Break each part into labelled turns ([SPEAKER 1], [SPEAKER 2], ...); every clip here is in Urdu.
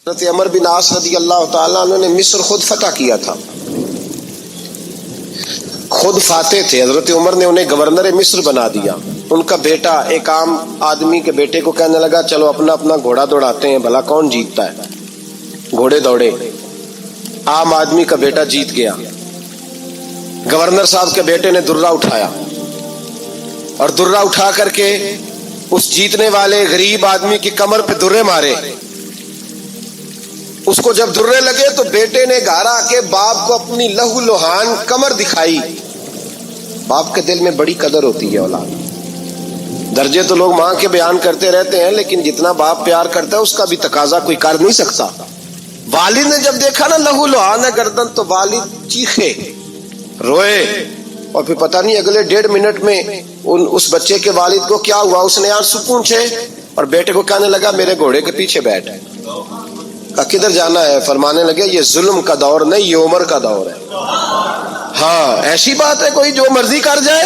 [SPEAKER 1] حضرت عمر بن عاص رضی اللہ تعالیٰ عنہ نے مصر خود فتح کیا تھا، خود فاتح تھے۔ حضرت عمر نے انہیں گورنر مصر بنا دیا۔ ان کا بیٹا ایک عام آدمی کے بیٹے کو کہنے لگا چلو اپنا اپنا گھوڑا دوڑاتے ہیں، بھلا کون جیتتا ہے۔ گھوڑے دوڑے، عام آدمی کا بیٹا جیت گیا۔ گورنر صاحب کے بیٹے نے درہ اٹھایا اور درہ اٹھا کر کے اس جیتنے والے غریب آدمی کی کمر پہ درے مارے۔ اس کو جب درے لگے تو بیٹے نے گھر آ کے باپ کو اپنی لہو لہان کمر دکھائی۔ باپ کے دل میں بڑی قدر ہوتی ہے اولاد۔ درجے تو لوگ ماں کے بیان کرتے رہتے ہیں، لیکن جتنا باپ پیار کرتا ہے اس کا بھی تقاضا کوئی کر نہیں سکتا۔ والد نے جب دیکھا نا لہو لہان ہے گردن، تو والد چیخے، روئے، اور پھر پتہ نہیں اگلے 1.5 منٹ میں اس بچے کے والد کو کیا ہوا، اس نے آنسو پونچھے اور بیٹے کو کہنے لگا میرے گھوڑے کے پیچھے بیٹھ۔ کہا کدھر جانا ہے؟ فرمانے لگے یہ ظلم کا دور نہیں، یہ عمر کا دور ہے۔ ہاں ایسی بات ہے کوئی جو مرضی کر جائے؟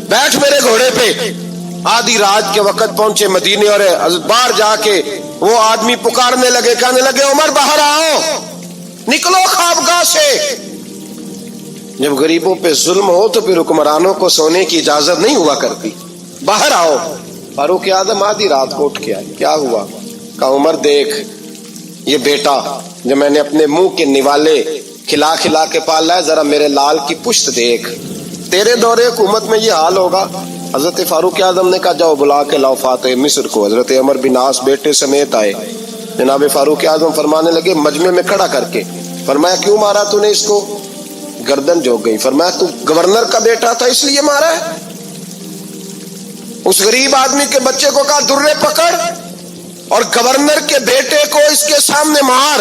[SPEAKER 1] بیٹھ میرے گھوڑے پہ۔ آدھی رات کے وقت پہنچے مدینے اور باہر جا کے وہ آدمی پکارنے لگے، کہنے لگے عمر باہر آؤ، نکلو خوابگاہ سے۔ جب غریبوں پہ ظلم ہو تو پھر حکمرانوں کو سونے کی اجازت نہیں ہوا کرتی۔ باہر آؤ۔ فاروق اعظم آدھی رات کو اٹھ کے آئے، کیا ہوا؟ کہا عمر دیکھ، یہ بیٹا جو میں نے اپنے منہ کے نوالے کھلا کھلا کے پالا ہے، ذرا میرے لال کی پشت دیکھ، تیرے دور حکومت میں یہ حال ہوگا۔ حضرت فاروق اعظم نے کہا جاؤ بلا کے لاؤ فاتح مصر کو۔ حضرت عمر بن عاص بیٹے سمیت آئے۔ جناب فاروق اعظم فرمانے لگے مجمع میں کھڑا کر کے، فرمایا کیوں مارا تو نے اس کو؟ گردن جھک گئی۔ فرمایا تو گورنر کا بیٹا تھا اس لیے مارا ہے؟ اس غریب آدمی کے بچے کو کہا درے پکڑ اور گورنر کے بیٹے کو اس کے سامنے مار،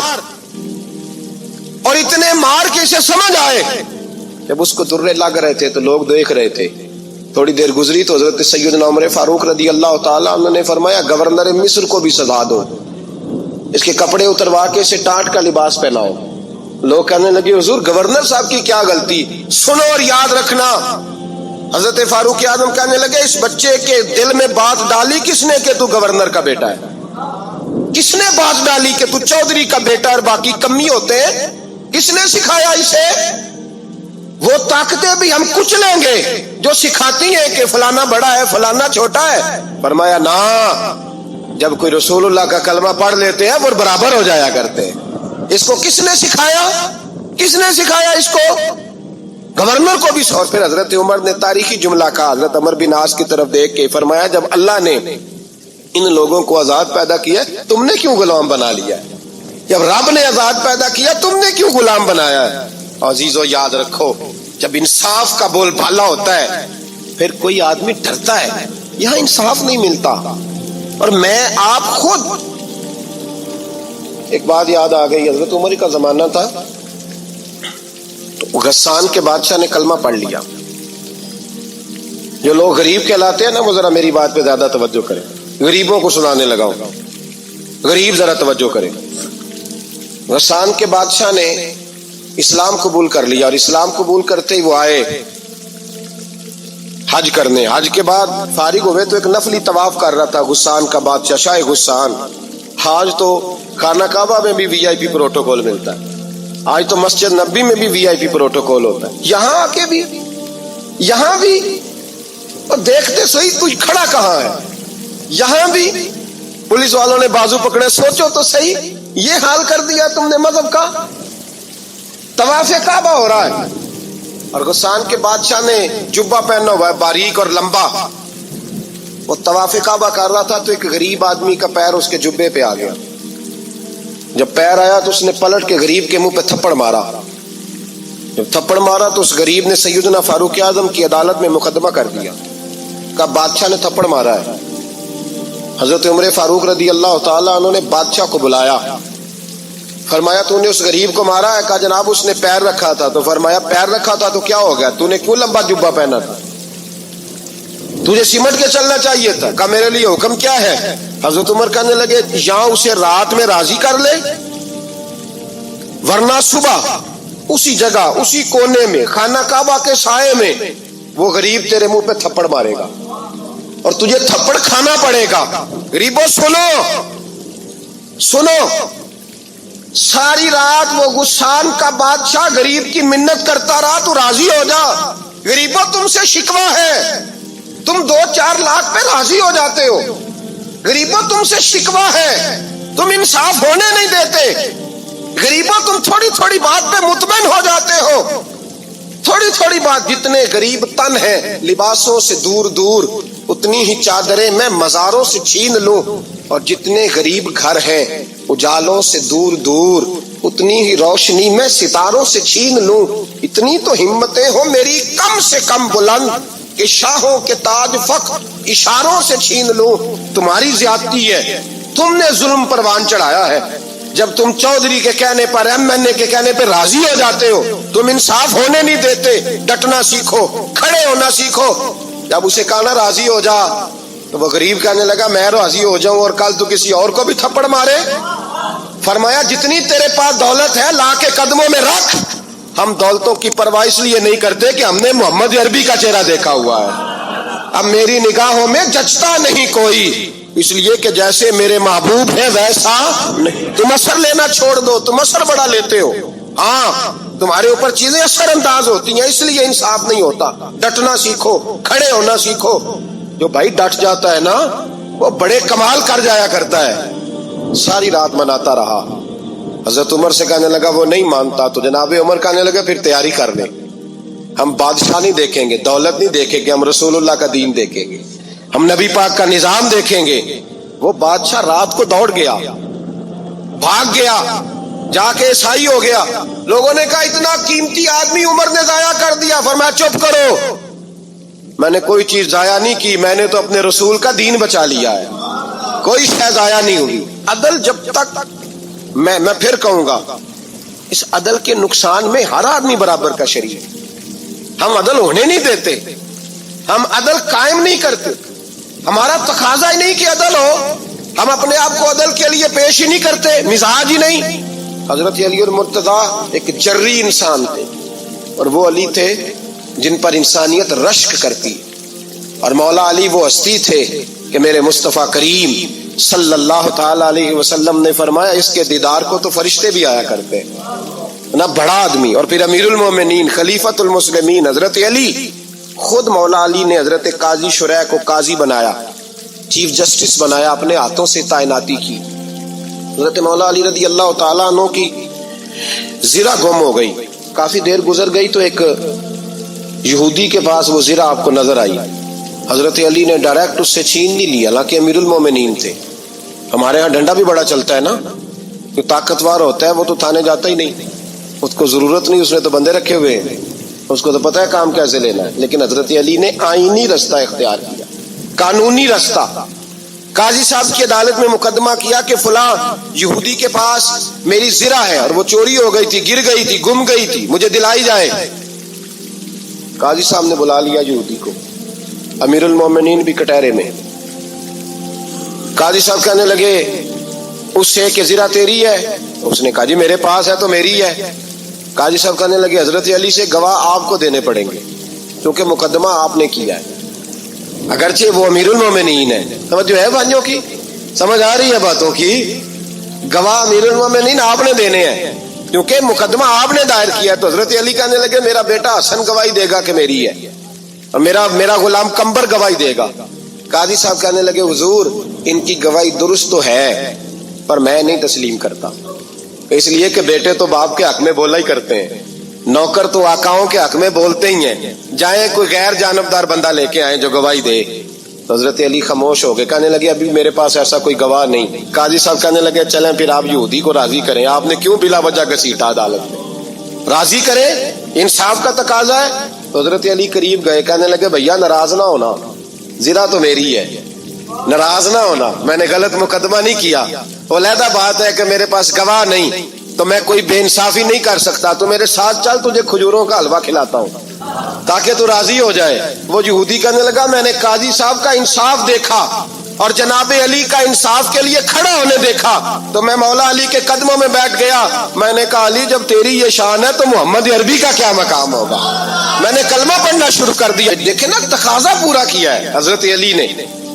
[SPEAKER 1] اور اتنے مار کے اسے سمجھ آئے۔ جب اس کو درے لگ رہے تھے تو لوگ دیکھ رہے تھے۔ تھوڑی دیر گزری تو حضرت سیدنا عمر فاروق رضی اللہ تعالیٰ عنہ نے فرمایا گورنر مصر کو بھی سزا دو، اس کے کپڑے اتروا کے اسے ٹاٹ کا لباس پہناؤ۔ لوگ کہنے لگے حضور گورنر صاحب کی کیا غلطی؟ سنو اور یاد رکھنا۔ حضرت فاروق اعظم کہنے لگے اس بچے کے دل میں بات ڈالی کس نے کہ تو گورنر کا بیٹا ہے؟ کس نے بات ڈالی کہ تو چودھری کا بیٹا اور باقی کمی ہوتے ہیں؟ کس نے سکھایا اسے؟ وہ طاقتیں بھی ہم کچھ لیں گے جو سکھاتی ہیں کہ فلانا بڑا ہے فلانا چھوٹا ہے۔ فرمایا نا، جب کوئی رسول اللہ کا کلمہ پڑھ لیتے ہیں وہ برابر ہو جایا کرتے ہیں۔ اس کو کس نے سکھایا؟ کس نے سکھایا اس کو؟ گورنر کو بھی۔ اور پھر حضرت عمر نے تاریخی جملہ کہا، حضرت عمر بن عاص کی طرف دیکھ کے فرمایا جب اللہ نے ان لوگوں کو آزاد پیدا کیا تم نے کیوں غلام بنا لیا ہے؟ جب رب نے آزاد پیدا کیا تم نے کیوں غلام بنایا ہے؟ عزیزو یاد رکھو جب انصاف کا بول بالا ہوتا ہے پھر کوئی آدمی ڈرتا ہے، یہاں انصاف نہیں ملتا۔ اور میں آپ خود ایک بات یاد آ گئی، حضرت عمر کا زمانہ تھا، غسان کے بادشاہ نے کلمہ پڑھ لیا۔ جو لوگ غریب کہلاتے ہیں نا وہ ذرا میری بات پہ زیادہ توجہ کریں، غریبوں کو سنانے لگا ہوں، غریب ذرا توجہ کریں۔ غسان کے بادشاہ نے اسلام قبول کر لیا، اور اسلام قبول کرتے ہی وہ آئے حج کرنے۔ حج کے بعد فارغ ہوئے تو ایک نفلی طواف کر رہا تھا غسان کا بادشاہ، شاہ غسان۔ حج تو خانہ کعبہ میں بھی وی آئی پی پروٹوکول ملتا ہے، آج تو مسجد نبی میں بھی وی آئی پی پروٹوکول ہوتا ہے، یہاں آ کے بھی، یہاں بھی۔ اور دیکھتے صحیح تو کھڑا کہاں ہے؟ یہاں بھی پولیس والوں نے بازو پکڑے، سوچو تو صحیح یہ حال کر دیا تم نے مذہب کا۔ طواف کعبہ ہو رہا ہے اور غسان کے بادشاہ نے جبہ پہنا ہوا ہے باریک اور لمبا، وہ طواف کعبہ کر رہا تھا تو ایک غریب آدمی کا پیر اس کے جبے پہ آ گیا۔ جب پیر آیا تو اس نے پلٹ کے غریب کے منہ پہ تھپڑ مارا۔ جب تھپڑ مارا تو اس غریب نے سیدنا فاروق اعظم کی عدالت میں مقدمہ کر دیا، کہا بادشاہ نے تھپڑ مارا ہے۔ حضرت عمر فاروق رضی اللہ تعالیٰ عنہ نے بادشاہ کو بلایا، فرمایا تو نے اس غریب کو مارا ہے؟ کہا جناب اس نے پیر رکھا تھا۔ تو فرمایا پیر رکھا تھا تو کیا ہو گیا؟ تو نے کیوں لمبا جبہ پہنا تھا؟ تجھے سمٹ کے چلنا چاہیے تھا۔ کہا میرے لیے حکم کیا ہے؟ حضرت عمر کہنے لگے یہاں اسے رات میں راضی کر لے، ورنہ صبح اسی جگہ اسی کونے میں خانہ کعبہ کے سائے میں وہ غریب تیرے منہ پہ تھپڑ مارے گا اور تجھے تھپڑ کھانا پڑے گا۔ غریبوں سنو سنو، ساری رات وہ غسان کا بادشاہ غریب کی منت کرتا رہا تو راضی ہو جا، غریبوں تم سے شکوہ ہے، تم 2-4 لاکھ پہ راضی ہو جاتے ہو، غریبوں تم سے شکوہ ہے، تم انصاف ہونے نہیں دیتے، غریبوں تم تھوڑی تھوڑی بات پہ مطمئن ہو جاتے ہو، تھوڑی تھوڑی بات، جتنے غریب تن ہیں لباسوں سے دور دور اتنی ہی چادریں میں مزاروں سے چھین لوں، اور جتنے غریب گھر ہیں اجالوں سے دور دور اتنی ہی روشنی میں ستاروں سے چھین لوں، اتنی تو ہمتیں ہو میری کم سے کم بلند کہ شاہوں کے تاج فخر اشاروں سے چھین لوں۔ تمہاری زیادتی ہے، تم نے ظلم پروان چڑھایا ہے، جب تم چودھری کے کہنے پر MNA کے کہنے پہ راضی ہو جاتے ہو، تم انصاف ہونے نہیں دیتے، ڈٹنا سیکھو، کھڑے ہونا سیکھو۔ جب اسے کہا نا راضی ہو جا تو وہ غریب کہنے لگا میں راضی ہو جاؤں اور کل تو کسی اور کو بھی تھپڑ مارے؟ فرمایا جتنی تیرے پاس دولت ہے لا کے قدموں میں رکھ، ہم دولتوں کی پرواہ اس لیے نہیں کرتے کہ ہم نے محمد عربی کا چہرہ دیکھا ہوا ہے، اب میری نگاہوں میں جچتا نہیں کوئی، اس لیے کہ جیسے میرے محبوب ہے ویسا نہیں۔ تم اثر لینا چھوڑ دو، تم اثر بڑا لیتے ہو، ہاں تمہارے اوپر چیزیں اثر انداز ہوتی ہیں، اس لیے انصاف نہیں ہوتا۔ ڈٹنا سیکھو، کھڑے ہونا سیکھو۔ جو بھائی ڈٹ جاتا ہے نا وہ بڑے کمال کر جایا کرتا ہے۔ ساری رات مناتا رہا، حضرت عمر سے کہنے لگا وہ نہیں مانتا، تو جناب عمر کہنے لگا پھر تیاری کر لیں، ہم بادشاہ نہیں دیکھیں گے، دولت نہیں دیکھیں گے، ہم رسول اللہ کا دین دیکھیں گے، ہم نبی پاک کا نظام دیکھیں گے۔ وہ بادشاہ رات کو دوڑ گیا، بھاگ گیا، جا کے عیسائی ہو گیا۔ لوگوں نے کہا اتنا قیمتی آدمی عمر نے ضائع کر دیا۔ فرمایا چپ کرو، میں نے کوئی چیز ضائع نہیں کی، میں نے تو اپنے رسول کا دین بچا لیا ہے، کوئی شے ضائع نہیں ہوئی۔ عدل جب تک میں پھر کہوں گا اس عدل کے نقصان میں ہر آدمی برابر کا شریک، ہم عدل ہونے نہیں دیتے، ہم عدل قائم نہیں کرتے، ہمارا تقاضا ہی نہیں کہ عدل ہو، ہم اپنے آپ کو عدل کے لیے پیش ہی نہیں کرتے، مزاج ہی نہیں۔ حضرت علی المرتضیٰ ایک جری انسان تھے، اور وہ علی تھے جن پر انسانیت رشک کرتی، اور مولا علی وہ ہستی تھے کہ میرے مصطفیٰ کریم صلی اللہ تعالی علیہ وسلم نے فرمایا اس کے دیدار کو تو فرشتے بھی آیا کرتے نا، بڑا آدمی۔ اور پھر امیر المومنین خلیفۃ المسلمین حضرت علی، خود مولا علی نے حضرت قاضی شریح کو قاضی بنایا، چیف جسٹس بنایا، اپنے ہاتھوں سے تعیناتی کی۔ حضرت مولا علی رضی اللہ تعالیٰ عنہ کی زرہ گم ہو گئی، کافی دیر گزر گئی تو ایک یہودی کے پاس وہ زرہ آپ کو نظر آئی، حضرت علی نے ڈائریکٹ اس سے چھین نہیں لیا، حالانکہ امیر المومنین تھے۔ ہمارے ہاں ڈنڈا بھی بڑا چلتا ہے نا، جو طاقتور ہوتا ہے وہ تو تھانے جاتا ہی نہیں، اس کو ضرورت نہیں، اس نے تو بندے رکھے ہوئے ہیں، اس کو تو پتہ ہے کام کیسے لینا ہے۔ لیکن حضرت علی نے آئینی رستہ اختیار کیا، قانونی رستہ۔ قاضی صاحب کی عدالت میں مقدمہ کیا کہ فلاں یہودی کے پاس میری زرہ ہے اور وہ چوری ہو گئی تھی، گر گئی تھی، گم گئی تھی، مجھے دلائی جائے۔ قاضی صاحب نے بلا لیا یہودی کو، امیر المومنین بھی کٹہرے میں۔ قاضی صاحب کہنے لگے اس سے کہ زرہ تیری ہے؟ اس نے کہا جی میرے پاس ہے تو میری ہے۔ قاضی صاحب کہنے لگے حضرت علی سے گواہ آپ کو دینے پڑیں گے کیونکہ مقدمہ آپ نے کیا ہے، اگرچہ وہ امیر المومنین ہے۔ سمجھ ہے بھائیوں کی، سمجھ آ رہی ہے باتوں کی؟ گواہ امیر المومنین آپ نے دینے ہیں کیونکہ مقدمہ آپ نے دائر کیا۔ تو حضرت علی کہنے لگے میرا بیٹا حسن گواہی دے گا کہ میری ہے، اور میرا غلام کمبر گواہی دے گا۔ قاضی صاحب کہنے لگے حضور ان کی گواہی درست تو ہے پر میں نہیں تسلیم کرتا، اس لیے کہ بیٹے تو باپ کے حق میں بولا ہی کرتے ہیں، نوکر تو آقاؤں کے حق میں بولتے ہی ہیں، جائیں کوئی غیر جانبدار بندہ لے کے آئیں جو گواہی دے۔ تو حضرت علی خاموش ہو گئے، کہنے لگے ابھی میرے پاس ایسا کوئی گواہ نہیں۔ قاضی صاحب کہنے لگے چلیں پھر آپ یہودی کو راضی کریں، آپ نے کیوں بلا وجہ گھسیٹا عدالت میں، راضی کریں، انصاف کا تقاضا ہے۔ تو حضرت علی قریب گئے، کہنے لگے بھیا ناراض نہ ہونا، زرہ تو میری ہے، ناراض نہ ہونا، میں نے غلط مقدمہ نہیں کیا، علیحدہ بات ہے کہ میرے پاس گواہ نہیں تو میں کوئی بے انصافی نہیں کر سکتا، تو میرے ساتھ چل تجھے کھجوروں کا حلوہ کھلاتا ہوں تاکہ تو راضی ہو جائے۔ وہ یہودی کہنے لگا میں نے قاضی صاحب کا انصاف دیکھا اور جناب علی کا انصاف کے لیے کھڑا ہونے دیکھا تو میں مولا علی کے قدموں میں بیٹھ گیا۔ میں نے کہا علی جب تیری یہ شان ہے تو محمد عربی کا کیا مقام ہوگا؟ میں نے کلمہ پڑھنا شروع کر دیا۔ دیکھیں نا تقاضا پورا کیا ہے حضرت علی نے۔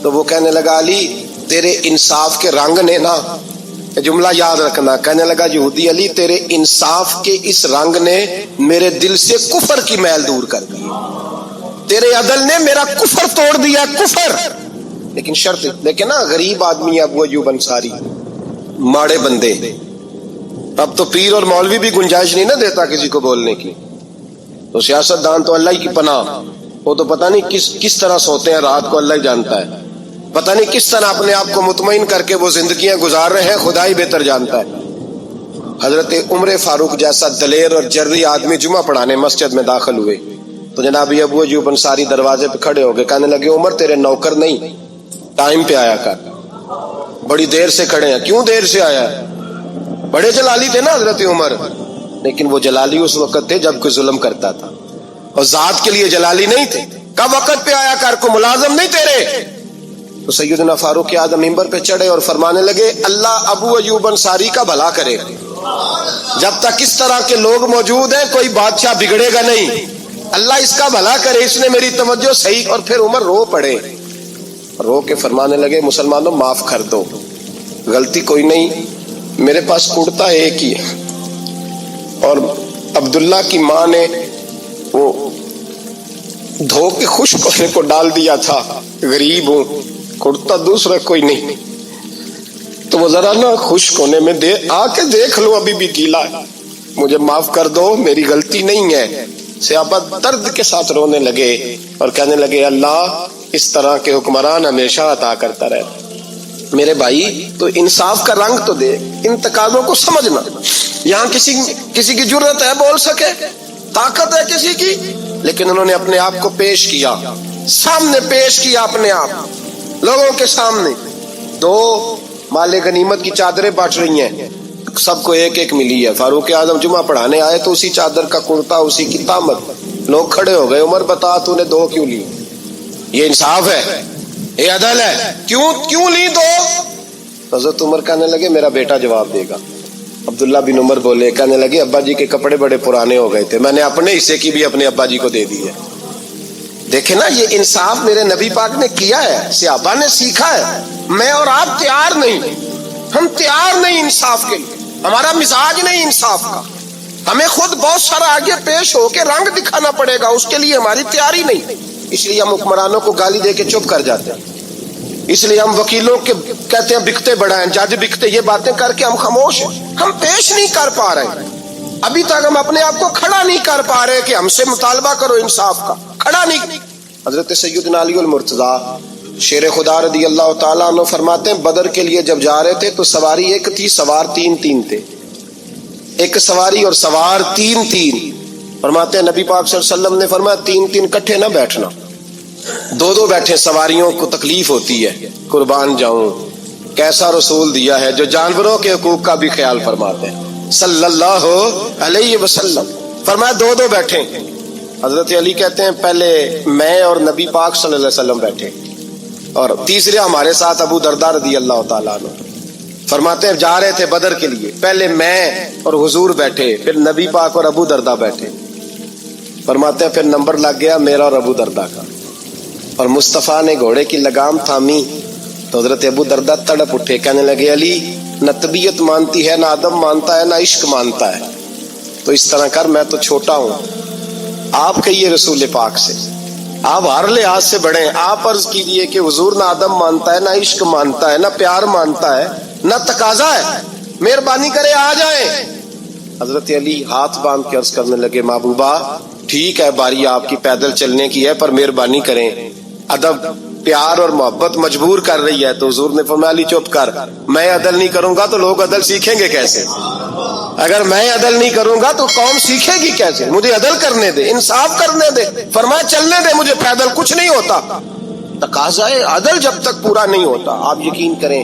[SPEAKER 1] تو وہ کہنے لگا علی تیرے انصاف کے رنگ نے نا جملہ یاد رکھنا. کہنے لگا یہودی علی تیرے انصاف کے اس رنگ نے میرے دل سے کفر کی میل دور کر دی, تیرے عدل نے میرا کفر توڑ دیا, کفر. لیکن شرط دیکھیں نا, غریب آدمی ابو ایوب انصاری, ماڑے بندے. اب تو پیر اور مولوی بھی گنجائش نہیں نہ دیتا کسی کو بولنے کی, تو سیاست دان تو اللہ ہی کی پناہ, وہ تو پتہ نہیں کس طرح سوتے ہیں رات کو, اللہ ہی جانتا ہے. پتہ نہیں کس طرح اپنے آپ کو مطمئن کر کے وہ زندگیاں گزار رہے ہیں, خدا ہی بہتر جانتا ہے. حضرت عمر فاروق جیسا دلیر اور جرری آدمی جمعہ پڑھانے مسجد میں داخل ہوئے تو جناب ابو ایوب انصاری دروازے پہ کھڑے ہو گئے. کہنے لگے عمر تیرے نوکر نہیں, ٹائم پہ آیا کر, بڑی دیر سے کھڑے ہیں. کیوں دیر سے آیا ہے؟ بڑے جلالی تھے نا حضرت عمر, لیکن وہ جلالی اس وقت تھے جب کوئی ظلم کرتا تھا, اور ذات کے لیے جلالی نہیں تھے. کب وقت پہ آیا کر, کو ملازم نہیں تیرے. تو سیدنا فاروق اعظم منبر پہ چڑھے اور فرمانے لگے اللہ ابو ایوب انصاری کا بھلا کرے, جب تک اس طرح کے لوگ موجود ہیں کوئی بادشاہ بگڑے گا نہیں, اللہ اس کا بھلا کرے, اس نے میری توجہ صحیح. اور پھر عمر رو پڑے, رو کے فرمانے لگے مسلمانوں معاف کر دو, غلطی کوئی نہیں, میرے پاس کرتا ایک ہی ہے, اور عبداللہ کی ماں نے وہ دھو کے خشک ہونے کو ڈال دیا تھا, غریب ہوں, کرتا دوسرا کوئی نہیں, تو وہ ذرا نا خشک ہونے میں آ کے دیکھ لو ابھی بھی گیلا ہے, مجھے معاف کر دو, میری غلطی نہیں ہے. صحابہ درد کے ساتھ رونے لگے اور کہنے لگے اللہ اس طرح کے حکمران ہمیشہ عطا کرتا رہے. میرے بھائی تو انصاف کا رنگ تو دے, ان تقاضوں کو سمجھنا. یہاں کسی کی جرت ہے بول سکے, طاقت ہے کسی کی, لیکن انہوں نے اپنے آپ کو پیش کیا, سامنے پیش کیا اپنے آپ لوگوں کے سامنے. دو مال غنیمت کی چادریں بانٹ رہی ہیں, سب کو ایک ایک ملی ہے. فاروق اعظم جمعہ پڑھانے آئے تو اسی چادر کا کرتا, اسی کی تامت. لوگ کھڑے ہو گئے, عمر بتا تو نے دو کیوں لی؟ یہ انصاف ہے, یہ عدل ہے, کیوں لی دو؟ حضرت عمر کہنے لگے میرا بیٹا جواب دے گا. عبداللہ بن عمر بولے, کہنے لگے ابا جی کے کپڑے بڑے پرانے ہو گئے تھے, میں نے اپنے حصے کی بھی اپنے ابا جی کو دے دی ہے. دیکھیں نا یہ انصاف میرے نبی پاک نے کیا ہے, صحابہ نے سیکھا ہے. میں اور آپ تیار نہیں, ہم تیار نہیں انصاف کے لیے, ہمارا مزاج نہیں انصاف کا. ہمیں خود بہت سارا آگے پیش ہو کے رنگ دکھانا پڑے گا, اس کے لیے ہماری تیاری نہیں. اس لیے ہم حکمرانوں کو گالی دے کے چپ کر جاتے ہیں, اس لیے ہم وکیلوں کے کہتے ہیں بکتے بڑا ہیں, جج بکتے, یہ باتیں کر کے ہم خاموش ہیں. ہم پیش نہیں کر پا رہے, ابھی تک ہم اپنے آپ کو کھڑا نہیں کر پا رہے کہ ہم سے مطالبہ کرو انصاف کا, کھڑا نہیں. حضرت سیدنا علی المرتضی شیر خدا رضی اللہ تعالیٰ عنہ فرماتے ہیں بدر کے لیے جب جا رہے تھے تو سواری ایک تھی, سوار تین تھے. ایک سواری اور سوار تین. فرماتے ہیں نبی پاک صلی اللہ علیہ وسلم نے فرمایا تین کٹھے نہ بیٹھنا, دو بیٹھے, سواریوں کو تکلیف ہوتی ہے. قربان جاؤں, کیسا رسول دیا ہے جو جانوروں کے حقوق کا بھی خیال فرماتے ہیں صلی اللہ علیہ وسلم. فرمایا دو بیٹھے. حضرت علی کہتے ہیں پہلے میں اور نبی پاک صلی اللہ علیہ وسلم بیٹھے, اور تیسرے ہمارے ساتھ ابو درداء رضی اللہ تعالیٰ عنہ. فرماتے ہیں جا رہے تھے بدر کے لیے, پہلے میں اور حضور بیٹھے, پھر نبی پاک اور ابو درداء بیٹھے. فرماتے ہیں پھر نمبر لگ گیا میرا اور ابو درداء کا, اور مصطفیٰ نے گھوڑے کی لگام تھامی تو حضرت ابو درداء تڑپ اٹھے, کہنے لگے علی نہ طبیعت مانتی ہے, نہ ادب مانتا ہے, نہ عشق مانتا ہے, تو اس طرح کر, میں تو چھوٹا ہوں, آپ کہیے رسول پاک سے, آپ ہر لحاظ سے بڑے ہیں, آپ عرض کیجئے کہ حضور نہ ادب مانتا ہے, نہ عشق مانتا ہے, نہ پیار مانتا ہے, نہ تقاضا ہے, مہربانی کرے آ جائیں. حضرت علی ہاتھ باندھ کے عرض کرنے لگے محبوبہ ٹھیک ہے باری آپ کی پیدل چلنے کی ہے, پر مہربانی کریں, ادب پیار اور محبت مجبور کر رہی ہے. تو حضور نے فرمایا علی چپ کر, میں عدل نہیں کروں گا تو لوگ عدل سیکھیں گے کیسے؟ اگر میں عدل نہیں کروں گا تو قوم سیکھے گی کیسے؟ مجھے عدل کرنے دے, انصاف کرنے دے. فرمایا چلنے دے مجھے پیدل, کچھ نہیں ہوتا. تقاضا عدل جب تک پورا نہیں ہوتا, آپ یقین کریں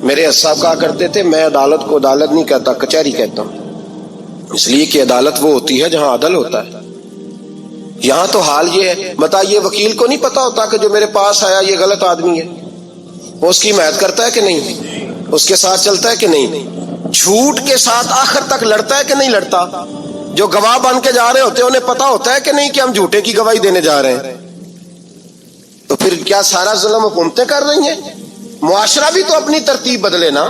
[SPEAKER 1] میرے صاحب کہا کرتے تھے میں عدالت کو عدالت نہیں کہتا, کچہری کہتا ہوں, اس لیے کہ عدالت وہ ہوتی ہے جہاں عدل ہوتا ہے. یہاں تو حال یہ ہے, بتائیے وکیل کو نہیں پتا ہوتا کہ جو میرے پاس آیا یہ غلط آدمی ہے, وہ اس کی حمایت کرتا ہے کہ نہیں, اس کے ساتھ چلتا ہے کہ نہیں, جھوٹ کے ساتھ آخر تک لڑتا ہے کہ نہیں لڑتا. جو گواہ بن کے جا رہے ہوتے ہیں انہیں پتا ہوتا ہے کہ نہیں کہ ہم جھوٹے کی گواہی دینے جا رہے ہیں. تو پھر کیا سارا ظلم حکومتیں کر رہی ہیں؟ معاشرہ بھی تو اپنی ترتیب بدلے نا.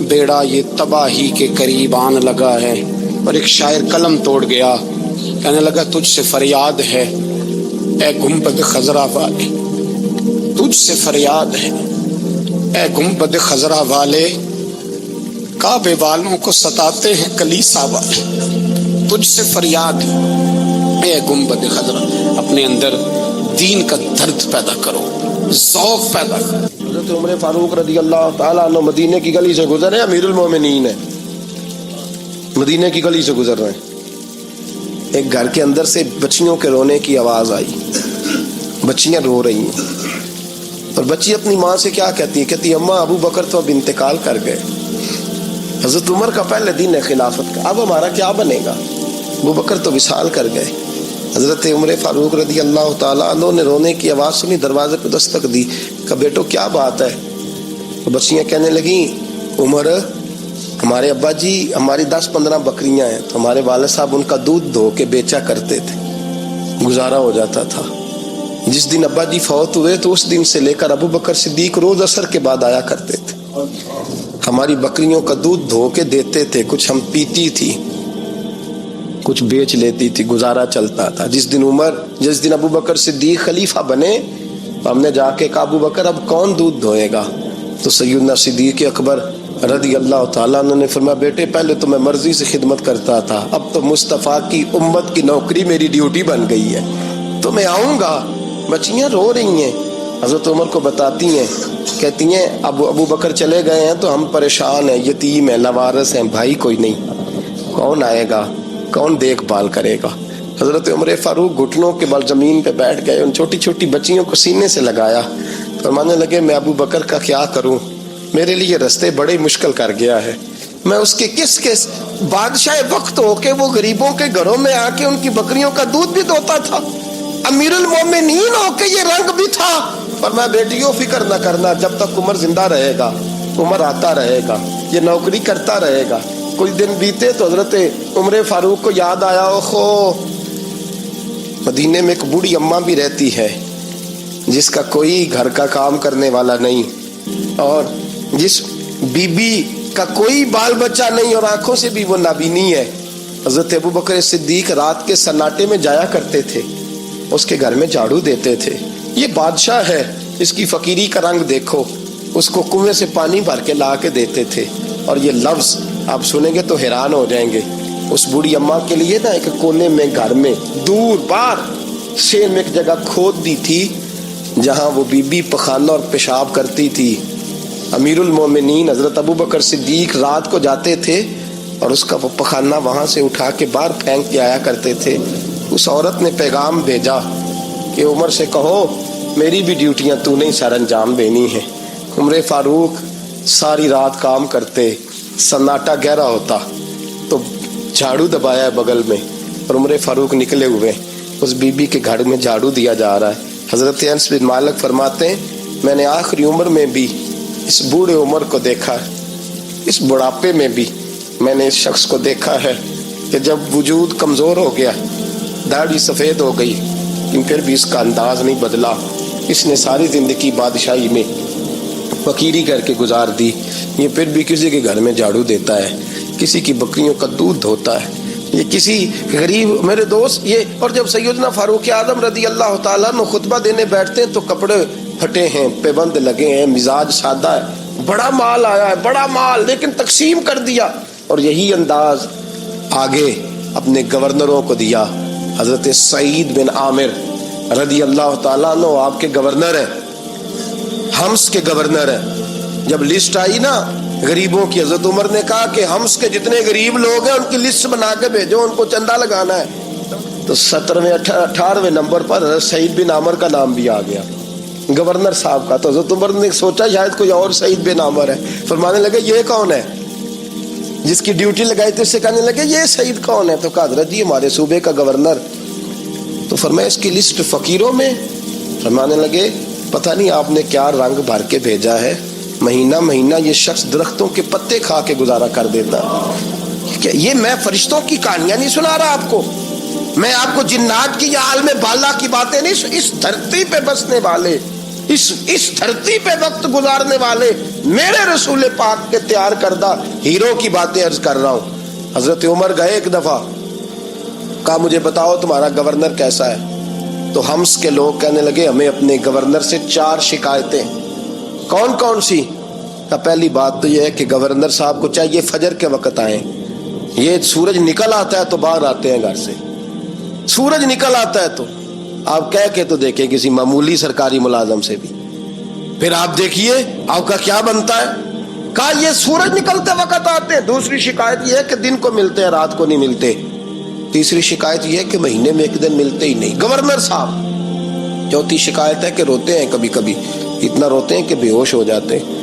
[SPEAKER 2] بیڑا یہ تباہی کے قریب آن لگا ہے. اور ایک شاعر قلم توڑ گیا, کہنے لگا تجھ سے فریاد ہے اے گنبد خضرا والے, تجھ سے فریاد ہے اے گنبد خضرا والے, کعبے والوں کو ستاتے ہیں کلیسا والے. تجھ سے فریاد ہے اے گنبد خضرا. اپنے اندر دین کا درد پیدا کرو, ذوق پیدا کرو.
[SPEAKER 1] حضرت عمر فاروق رضی اللہ تعالیٰ عنہ مدینے کی گلی سے گزرے, امیر المومنین ہے, مدینے کی گلی سے گزر رہے ہیں. ایک گھر کے اندر سے بچیوں کے رونے کی آواز آئی. بچیاں رو رہی ہیں اور بچی اپنی ماں سے کیا کہتی ہے, کہتی اماں ابو بکر تو اب انتقال کر گئے. حضرت عمر کا پہلے دن ہے خلافت کا, اب ہمارا کیا بنے گا, ابو بکر تو وصال کر گئے. حضرت عمر فاروق رضی اللہ تعالیٰ عنہ نے رونے کی آواز سنی, دروازے پہ دستک دی, کہا بیٹو کیا بات ہے. بچیاں کہنے لگیں عمر ہمارے ابا جی ہماری 10-15 بکریاں ہیں, تو ہمارے والد صاحب ان کا دودھ دھو کے بیچا کرتے تھے, گزارا ہو جاتا تھا. جس دن ابا جی فوت ہوئے تو اس دن سے لے کر ابو بکر صدیق روز عصر کے بعد آیا کرتے تھے, ہماری بکریوں کا دودھ دھو کے دیتے تھے, کچھ ہم پیتی تھی, کچھ بیچ لیتی تھی, گزارا چلتا تھا. جس دن ابو بکر صدیق خلیفہ بنے تو ہم نے جا کے کہا ابو بکر اب کون دودھ دھوئے گا, تو سیدنا صدیق اکبر رضی اللہ تعالیٰ عنہ نے فرمایا بیٹے پہلے تو میں مرضی سے خدمت کرتا تھا, اب تو مصطفیٰ کی امت کی نوکری میری ڈیوٹی بن گئی ہے, تو میں آؤں گا. بچیاں رو رہی ہیں, حضرت عمر کو بتاتی ہیں, کہتی ہیں ابو بکر چلے گئے ہیں تو ہم پریشان ہیں, یتیم ہیں, لوارث ہیں, بھائی کوئی نہیں, کون آئے گا, کون دیکھ بھال کرے گا. حضرت عمر فاروق گھٹنوں کے بل زمین پہ بیٹھ گئے, ان چھوٹی چھوٹی بچیوں کو سینے سے لگایا, فرمانے لگے میں ابو بکر کا کیا کروں, میرے لیے رستے بڑے مشکل کر گیا ہے. میں اس کے کس بادشاہ وقت ہو کے وہ غریبوں کے گھروں میں آ کے ان کی بکریوں کا دودھ بھی دھوتا تھا, امیر المومنین ہو کے یہ رنگ بھی تھا. پر میں بیٹیوں فکر نہ کرنا, جب تک عمر زندہ رہے گا, عمر آتا رہے گا, یہ نوکری کرتا رہے گا. کچھ دن بیتے تو حضرت عمر فاروق کو یاد آیا, اوخو مدینے میں ایک بوڑھی اماں بھی رہتی ہے جس کا کوئی گھر کا کام کرنے والا نہیں, اور جس بی بی کا کوئی بال بچہ نہیں, اور آنکھوں سے بھی وہ نابینی ہے. حضرت ابو بکر صدیق رات کے سناٹے میں جایا کرتے تھے, اس کے گھر میں جھاڑو دیتے تھے. یہ بادشاہ ہے, اس کی فقیری کا رنگ دیکھو, اس کو کنویں سے پانی بھر کے لا کے دیتے تھے. اور یہ لفظ آپ سنیں گے تو حیران ہو جائیں گے. اس بوڑھی اماں کے لیے نا ایک کونے میں گھر میں دور باہر شیر میں ایک جگہ کھود دی تھی جہاں وہ بی بی پخانہ اور پیشاب کرتی تھی. امیر المومنین حضرت ابو بکر صدیق رات کو جاتے تھے اور اس کا وہ پخانہ وہاں سے اٹھا کے باہر پھینک کے آیا کرتے تھے. اس عورت نے پیغام بھیجا کہ عمر سے کہو میری بھی ڈیوٹیاں تو نے سر انجام دینی ہیں. عمر فاروق ساری رات کام کرتے, سناٹا گہرا ہوتا تو جھاڑو دبایا ہے بغل میں, اور عمر فاروق نکلے ہوئے اس بی بی کے گھر میں جھاڑو دیا جا رہا ہے. حضرت انس بن مالک فرماتے ہیں میں نے آخری عمر میں بھی اس بوڑھے عمر کو دیکھا ہے, اس بڑھاپے میں بھی میں نے اس شخص کو دیکھا ہے کہ جب وجود کمزور ہو گیا, داڑھی سفید ہو گئی, لیکن پھر بھی اس کا انداز نہیں بدلا. اس نے ساری زندگی بادشاہی میں فقیری کر کے گزار دی, یہ پھر بھی کسی کے گھر میں جھاڑو دیتا ہے, کسی کی بکریوں کا دودھ دھوتا ہے, یہ کسی غریب میرے دوست یہ. اور جب سیدنا فاروق اعظم رضی اللہ تعالیٰ عنہ خطبہ دینے بیٹھتے ہیں تو کپڑے پھٹے ہیں, پیبند لگے ہیں, مزاج سادہ ہے, بڑا مال آیا ہے, بڑا مال, لیکن تقسیم کر دیا. اور یہی انداز آگے اپنے گورنروں کو دیا. حضرت سعید بن عامر رضی اللہ تعالیٰ عنہ آپ کے گورنر ہیں, حمص کے گورنر ہیں. جب لسٹ آئی نا غریبوں کی, حضرت عمر نے کہا کہ حمص کے جتنے غریب لوگ ہیں ان کی لسٹ بنا کے بھیجو, ان کو چندہ لگانا ہے. تو 17ویں 18ویں نمبر پر حضرت سعید بن عامر کا نام بھی آ گیا, گورنر صاحب کا. تو حضرت عمر نے سوچا شاید کوئی اور سعید بن عامر ہے, فرمانے لگے یہ کون ہے جس کی ڈیوٹی لگائی تھی. اس سے کہنے لگے یہ سعید کون ہے, تو کہا حضرت جی ہمارے صوبے کا گورنر. تو فرمایا اس کی لسٹ فقیروں میں, فرمانے لگے پتہ نہیں آپ نے کیا رنگ بھر کے بھیجا ہے, مہینہ مہینہ یہ شخص درختوں کے پتے کھا کے گزارا کر دیتا. کہ یہ میں فرشتوں کی کہانیاں نہیں سنا رہا آپ کو, میں آپ کو جنات کی یا عالم بالا کی باتیں نہیں, اس دھرتی پہ بسنے والے اس دھرتی پہ وقت گزارنے والے میرے رسول پاک کے تیار کردہ ہیرو کی باتیں عرض کر رہا ہوں. حضرت عمر گئے ایک دفعہ, کہا مجھے بتاؤ تمہارا گورنر کیسا ہے. تو ہمس کے لوگ کہنے لگے ہمیں اپنے گورنر سے 4 شکایتیں. کون کون سی؟ پہلی بات تو یہ ہے کہ گورنر صاحب کو چاہیے فجر کے وقت آئیں. یہ سورج نکل آتا ہے تو باہر آتے ہیں گھر سے, سورج نکل آتا ہے تو آپ کہہ کے تو دیکھیں کسی معمولی سرکاری ملازم سے بھی, پھر آپ دیکھیے آپ کا کیا بنتا ہے. کہا یہ سورج نکلتے وقت آتے ہیں. دوسری شکایت یہ ہے کہ دن کو ملتے ہیں رات کو نہیں ملتے. تیسری شکایت یہ ہے کہ مہینے میں ایک دن ملتے ہی نہیں گورنر صاحب. چوتھی شکایت ہے کہ روتے ہیں, کبھی کبھی اتنا روتے ہیں کہ بے ہوش ہو جاتے ہیں.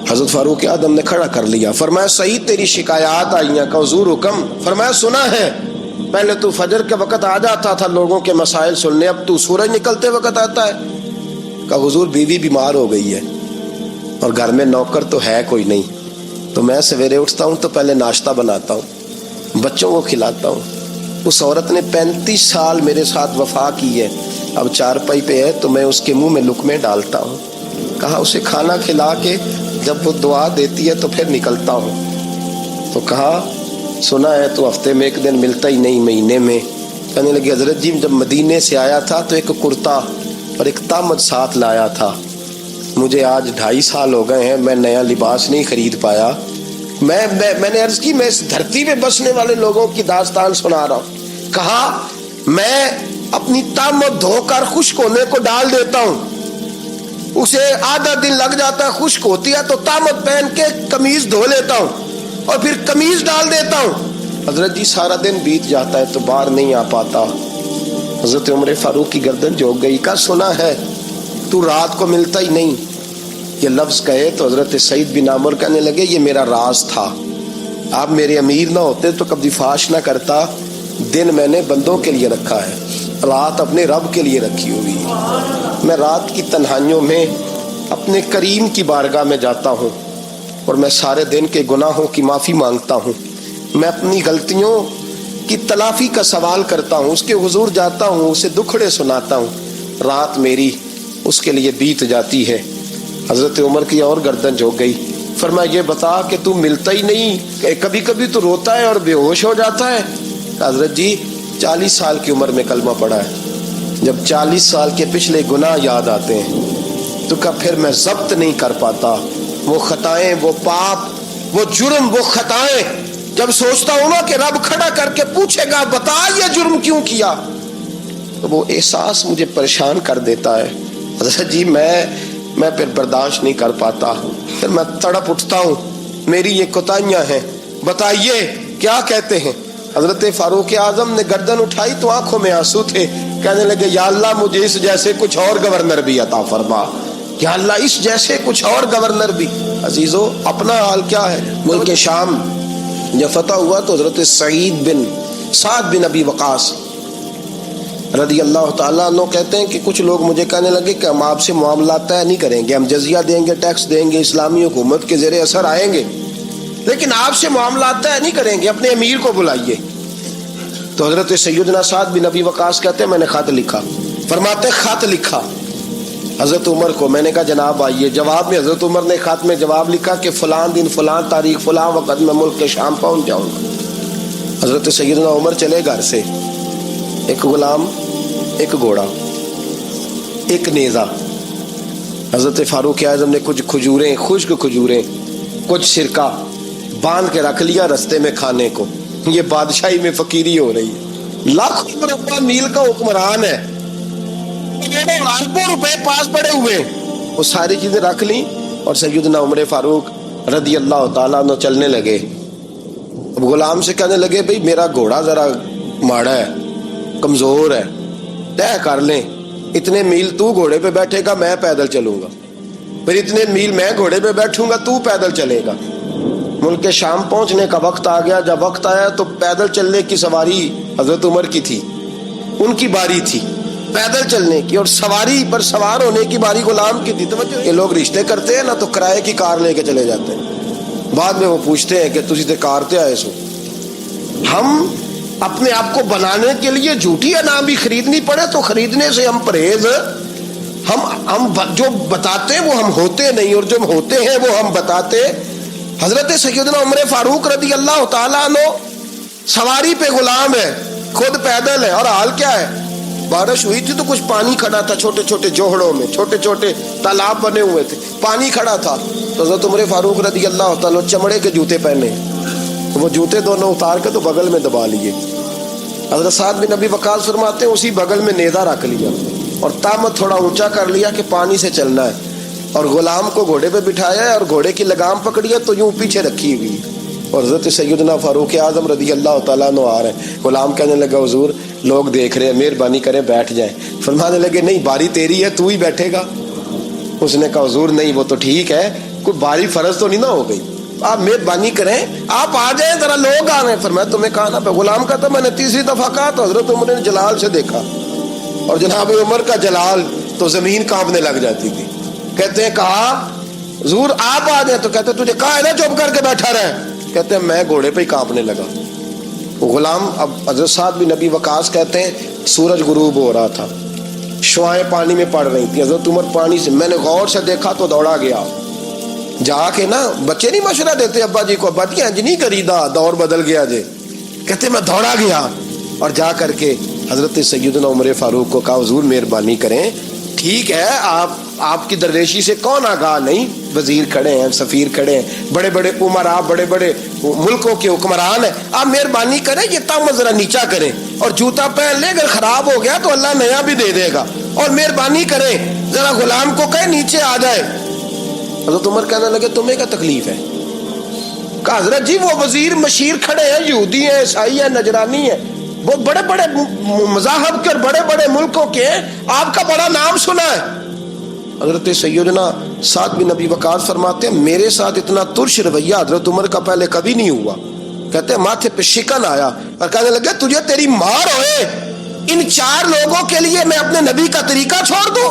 [SPEAKER 1] حضرت فاروق اعظم نے کھڑا کر لیا, فرمایا صحیح تیری شکایات آئی ہیں. کہ حضور حکم. فرمایا سنا ہے, پہلے تو فجر کے وقت آ جاتا تھا لوگوں کے مسائل سننے, اب تو سورج نکلتے وقت آتا ہے. کہ حضور بیوی بیمار ہو گئی ہے اور گھر میں نوکر تو ہے کوئی نہیں, تو میں سویرے اٹھتا ہوں تو پہلے ناشتہ بناتا ہوں, بچوں کو کھلاتا ہوں. اس عورت نے 35 سال میرے ساتھ وفا کی ہے, اب چارپائی پہ ہے تو میں اس کے منہ میں لقمے ڈالتا ہوں. کہا اسے کھانا کھلا کے جب وہ دعا دیتی ہے تو پھر نکلتا ہوں. تو کہا سنا ہے تو ہفتے میں ایک دن ملتا ہی نہیں, مہینے میں. کہنے لگی حضرت جی جب مدینے سے آیا تھا تو ایک کرتا اور ایک تامت ساتھ لایا تھا, مجھے آج 2.5 سال ہو گئے ہیں, میں نیا لباس نہیں خرید پایا. میں نے عرض کی میں اس دھرتی پہ بسنے والے لوگوں کی داستان سنا رہا ہوں. کہا میں اپنی تامت دھو کر خشک ہونے کو ڈال دیتا ہوں, اسے آدھا دن لگ جاتا ہے, خشک ہوتی ہے تو تامت پہن کے قمیض دھو لیتا ہوں اور پھر قمیض ڈال دیتا ہوں. حضرت جی سارا دن بیت جاتا ہے تو باہر نہیں آ پاتا. حضرت عمر فاروق کی گردن جھک گئی. کا سنا ہے تو رات کو ملتا ہی نہیں. یہ لفظ کہے تو حضرت سعید بن عامر کہنے لگے یہ میرا راز تھا, آپ میرے امیر نہ ہوتے تو کبھی فاش نہ کرتا. دن میں نے بندوں کے لیے رکھا ہے, رات اپنے رب کے لیے رکھی ہوئی ہے. میں رات کی تنہائیوں میں اپنے کریم کی بارگاہ میں جاتا ہوں اور میں سارے دن کے گناہوں کی معافی مانگتا ہوں. میں اپنی غلطیوں کی تلافی کا سوال کرتا ہوں, اس کے حضور جاتا ہوں, اسے دکھڑے سناتا ہوں. رات میری اس کے لیے بیت جاتی ہے. حضرت عمر کی اور گردن جھک گئی. فرمایا یہ بتا کہ تو ملتا ہی نہیں, کبھی کبھی تو روتا ہے اور بے ہوش ہو جاتا ہے. حضرت جی 40 سال کی عمر میں کلمہ پڑھا ہے, جب 40 سال کے پچھلے گناہ یاد آتے ہیں تو کب پھر میں ضبط نہیں کر پاتا. وہ خطائیں, وہ پاپ, وہ جرم, وہ خطائیں جب سوچتا ہوں نا کہ رب کھڑا کر کے پوچھے گا بتا یہ جرم کیوں کیا, تو وہ احساس مجھے پریشان کر دیتا ہے. حضرت جی میں پھر برداشت نہیں کر پاتا, پھر میں تڑپ اٹھتا ہوں, میری یہ کوتاہیاں ہیں, بتائیے کیا کہتے ہیں. حضرت فاروق اعظم نے گردن اٹھائی تو آنکھوں میں آنسو تھے. کہنے لگے یا اللہ مجھے اس جیسے کچھ اور گورنر بھی عطا فرما, یا اللہ اس جیسے کچھ اور گورنر بھی. عزیزو اپنا حال کیا ہے. ملک شام جب فتح ہوا تو حضرت سعد بن ابی وقاص رضی اللہ تعالیٰ عنہ کہتے ہیں کہ کچھ لوگ مجھے کہنے لگے کہ ہم آپ سے معاملات طے نہیں کریں گے, ہم جزیہ دیں گے, ٹیکس دیں گے, اسلامی حکومت کے زیر اثر آئیں گے, لیکن آپ سے معاملات طے نہیں کریں گے, اپنے امیر کو بلائیے. تو حضرت سیدنا سعد بن ابی وقاص کہتے ہیں میں نے خط لکھا. فرماتے خط لکھا حضرت عمر کو. میں نے کہا جناب آئیے. جواب میں حضرت عمر نے خط میں جواب لکھا کہ فلاں دن فلاں تاریخ فلاں وقت میں ملک کے شام پہنچ جاؤں گا. حضرت سیدنا عمر چلے گھر سے, ایک غلام, ایک گھوڑا, ایک نیزہ. حضرت فاروق اعظم نے کچھ کھجوریں, خشک کھجوریں, کچھ سرکہ باندھ کے رکھ لیا رستے میں کھانے کو. یہ بادشاہی میں فقیری ہو رہی ہے. لاکھوں مربع میل کا حکمران ہے, اربوں روپے پاس پڑے ہوئے, وہ ساری چیزیں رکھ لیں اور سیدنا عمر فاروق رضی اللہ تعالیٰ عنہ چلنے لگے. اب غلام سے کہنے لگے بھئی میرا گھوڑا ذرا ماڑا ہے, کمزور ہے, طے کر لیں اتنے میل تو گھوڑے پہ بیٹھے گا, میں پیدل چلوں گا, پھر اتنے میل میں گھوڑے پہ بیٹھوں گا, تو پیدل چلے گا. ملک شام پہنچنے کا وقت آ گیا. جب وقت آیا تو پیدل چلنے کی سواری حضرت عمر کی تھی, ان کی باری تھی پیدل چلنے کی, اور سواری پر سوار ہونے کی باری غلام کی تھی. توجہ, یہ لوگ رشتے کرتے ہیں نا تو کرائے کی کار لے کے چلے جاتے ہیں, بعد میں وہ پوچھتے ہیں کہ تسی تے کار تے آئے سو. ہم اپنے آپ کو بنانے کے لیے جھوٹی انعام بھی خریدنی پڑے تو خریدنے سے ہم پرہیز ہم جو بتاتے ہیں وہ ہم ہوتے نہیں، اور جو ہم ہوتے ہیں وہ ہم بتاتے۔ حضرت سیدنا عمر فاروق رضی اللہ تعالیٰ عنہ سواری پہ غلام ہے، خود پیدل ہے، اور حال کیا ہے؟ بارش ہوئی تھی تو کچھ پانی کھڑا تھا چھوٹے چھوٹے جوہڑوں میں، چھوٹے چھوٹے تالاب بنے ہوئے تھے، پانی کھڑا تھا۔ تو حضرت عمر فاروق رضی اللہ تعالیٰ چمڑے کے جوتے پہنے، وہ جوتے دونوں اتار کے تو بغل میں دبا لیے۔ حضرت سعد بن ابی وقاص فرماتے ہیں اسی بغل میں نیزہ رکھ لیا اور تامت تھوڑا اونچا کر لیا کہ پانی سے چلنا ہے، اور غلام کو گھوڑے پہ بٹھایا ہے اور گھوڑے کی لگام پکڑی ہے تو یوں پیچھے رکھی ہوئی، اور حضرت سیدنا فاروق اعظم رضی اللہ تعالیٰ عنہ آ رہے ہیں۔ غلام کہنے لگا حضور لوگ دیکھ رہے ہیں، مہربانی کریں بیٹھ جائیں۔ فرمانے لگے نہیں، باری تیری ہے، تو ہی بیٹھے گا۔ اس نے کہا حضور نہیں، وہ تو ٹھیک ہے، کوئی باری فرض تو نہیں نہ ہو گئی، آپ مہربانی کریں آپ آ جائیں، ذرا لوگ آ رہے ہیں۔ فرمایا تمہیں کہا نا، غلام کا تھا میں نے تیسری دفعہ کہا تو حضرت عمر نے جلال سے دیکھا، اور جناب عمر کا جلال تو زمین کانپنے لگ جاتی تھی۔ کہتے ہیں کہا حضور آپ آ جائیں، تو کہتے تجھے کہا ہے نا چپ کر کے بیٹھا رہے، کہتے ہیں میں گھوڑے پہ ہی کانپنے لگا۔ غلام اب حضرت سعد بن ابی وقاص کہتے ہیں سورج غروب ہو رہا تھا، شعائیں پانی میں پڑ رہی تھی، حضرت عمر پانی سے، میں نے غور سے دیکھا تو دوڑا گیا، جا کے نا بچے نہیں مشورہ دیتے ابا جی کو، ابا جی انج نہیں کریدا، دور بدل گیا جے، کہتے میں دوڑا گیا اور جا کر کے حضرت سیدنا عمر فاروق کو کہا حضور مہربانی کریں، ٹھیک ہے آپ کی درویشی سے کون آگاہ نہیں، وزیر کھڑے ہیں، سفیر کھڑے ہیں، بڑے بڑے عمرا، بڑے بڑے ملکوں کے حکمران ہیں، آپ مہربانی کریں یہ تم ذرا نیچا کریں، اور جوتا پہن لے، اگر خراب ہو گیا تو اللہ نیا بھی دے دے گا، اور مہربانی کریں ذرا غلام کو کہیں نیچے آ جائے۔ حضرت عمر کہنے لگے تمہیں کیا تکلیف ہے؟ کہا حضرت جی وہ وزیر مشیر کھڑے ہیں، یہودی ہیں، عیسائی ہیں، نجرانی ہیں، بہت بڑے بڑے مذاہب کے اور بڑے بڑے ملکوں کے ہیں، آپ کا بڑا نام سنا ہے۔ حضرت سیدنا سعد بن ابی وقاص فرماتے ہیں میرے ساتھ اتنا ترش رویہ حضرت عمر کا پہلے کبھی نہیں ہوا، کہتے ہیں ماتھے پہ شکن آیا اور کہنے لگے تجھے تیری مار ہوئے، ان 4 لوگوں کے لیے میں اپنے نبی کا طریقہ چھوڑ دوں،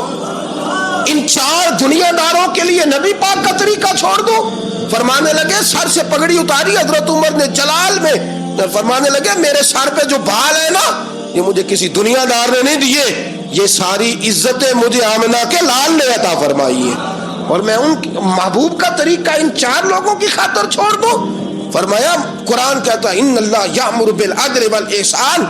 [SPEAKER 1] ان 4 دنیا داروں کے لیے نبی پاک کا طریقہ چھوڑ دوں۔ فرمانے لگے سر سے پگڑی اتاری حضرت عمر نے جلال میں، فرمانے لگے میرے سر پہ جو بال ہے نا یہ مجھے کسی دنیا دار نے نہیں دیے، یہ ساری عزتیں مجھے آمنہ کے لال نے عطا فرمائی ہے، اور میں ان محبوب کا طریقہ ان 4 لوگوں کی خاطر چھوڑ دوں۔ فرمایا قرآن کہتا ہے ان اللہ یأمر بالعدل والاحسان،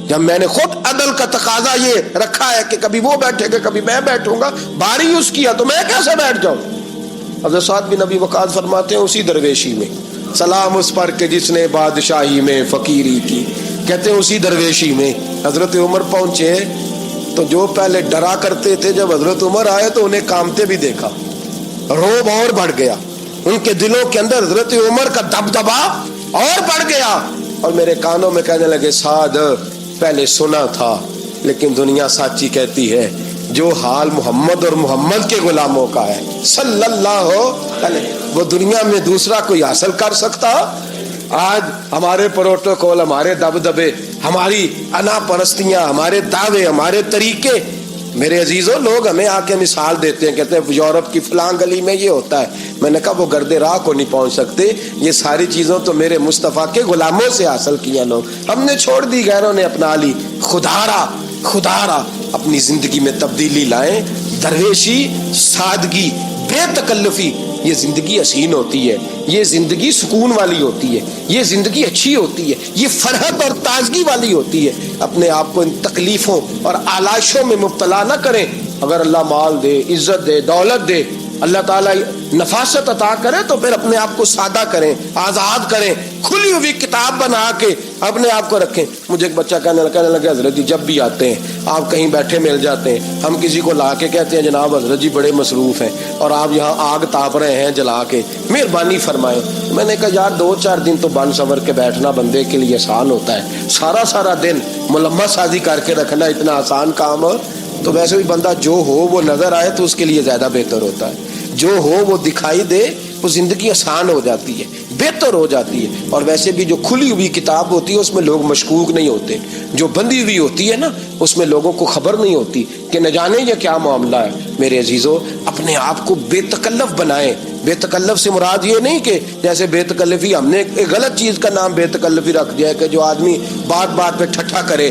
[SPEAKER 1] جب میں نے خود عدل کا تقاضا یہ رکھا ہے کہ کبھی وہ بیٹھے گا کبھی میں بیٹھوں گا، باری اس کی ہے تو میں کیسے بیٹھ جاؤں۔ حضرت سعد بن ابی وقاص فرماتے ہیں اسی درویشی میں سلام اس پر کہ جس نے بادشاہی میں فقیری کی، کہتے ہیں اسی درویشی میں حضرت عمر پہنچے تو جو پہلے ڈرا کرتے تھے جب حضرت عمر آئے تو انہیں کامتے بھی دیکھا، روب اور بڑھ گیا، ان کے دلوں کے اندر حضرت عمر کا دبدبا اور بڑھ گیا، اور میرے کانوں میں کہنے لگے سعد پہلے سنا تھا لیکن دنیا سچی کہتی ہے، جو حال محمد اور محمد کے غلاموں کا ہے صلی اللہ علیہ، وہ دنیا میں دوسرا کوئی حاصل کر سکتا؟ آج ہمارے پروٹوکول، ہمارے دبدبے، ہماری انا پرستیاں، ہمارے دعوے، ہمارے طریقے، میرے عزیزوں لوگ ہمیں آ کے مثال دیتے ہیں، کہتے ہیں یورپ کی فلاں گلی میں یہ ہوتا ہے، میں نے کہا وہ گرد راہ کو نہیں پہنچ سکتے، یہ ساری چیزوں تو میرے مصطفیٰ کے غلاموں سے حاصل کیا لوگ، ہم نے چھوڑ دی، غیروں نے اپنا لی۔ خدارا اپنی زندگی میں تبدیلی لائیں، درویشی، سادگی، بے تکلفی، یہ زندگی حسین ہوتی ہے، یہ زندگی سکون والی ہوتی ہے، یہ زندگی اچھی ہوتی ہے، یہ فرحت اور تازگی والی ہوتی ہے۔ اپنے آپ کو ان تکلیفوں اور آلائشوں میں مبتلا نہ کریں، اگر اللہ مال دے، عزت دے، دولت دے، اللہ تعالیٰ نفاست عطا کرے تو پھر اپنے آپ کو سادہ کریں، آزاد کریں، کھلی ہوئی کتاب بنا کے اپنے آپ کو رکھیں۔ مجھے ایک بچہ کہنے لگا حضرت جی جب بھی آتے ہیں آپ کہیں بیٹھے مل جاتے ہیں، ہم کسی کو لا کے کہتے ہیں جناب حضرت جی بڑے مصروف ہیں اور آپ یہاں آگ تاپ رہے ہیں جلا کے، مہربانی فرمائیں۔ میں نے کہا یار 2-4 دن تو بن سور کے بیٹھنا بندے کے لیے آسان ہوتا ہے، سارا دن ملمت سازی کر کے رکھنا اتنا آسان کام ہو تو ویسے بھی بندہ جو ہو وہ نظر آئے تو اس کے لیے زیادہ بہتر ہوتا ہے، جو ہو وہ دکھائی دے وہ زندگی آسان ہو جاتی ہے، بہتر ہو جاتی ہے۔ اور ویسے بھی جو کھلی ہوئی کتاب ہوتی ہے اس میں لوگ مشکوک نہیں ہوتے، جو بندی ہوئی ہوتی ہے نا اس میں لوگوں کو خبر نہیں ہوتی کہ نہ جانے یہ کیا معاملہ ہے۔ میرے عزیزوں اپنے آپ کو بے تکلف بنائیں۔ بے تکلف سے مراد یہ نہیں کہ جیسے بے تکلفی ہم نے ایک غلط چیز کا نام بے تکلفی رکھ دیا ہے کہ جو آدمی بات بات پہ ٹھٹھا کرے،